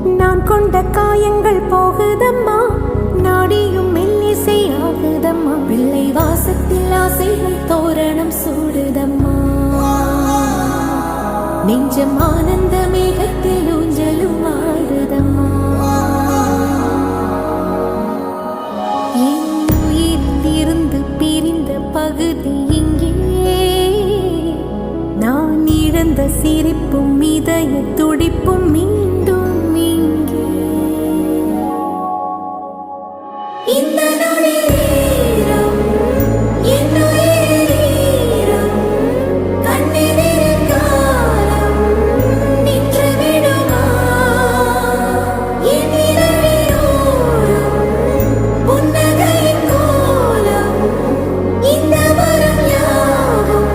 நான் கொண்ட காயங்கள் போகுதம்மா, நாடியும் மெல்லிசை ஆகுதம்மா. பிள்ளை வாசத்தில் ஆசைகள் தோரணம் சூடுதம்மா. நெஞ்சம் ஆனந்த மேகத்தில் ஊஞ்சலும் ஆடுதம்மா. என் உயிரிலிருந்து பிரிந்த பகுதி இங்கே, நான் இழந்த சிரிப்பும் இதய துடிப்பும்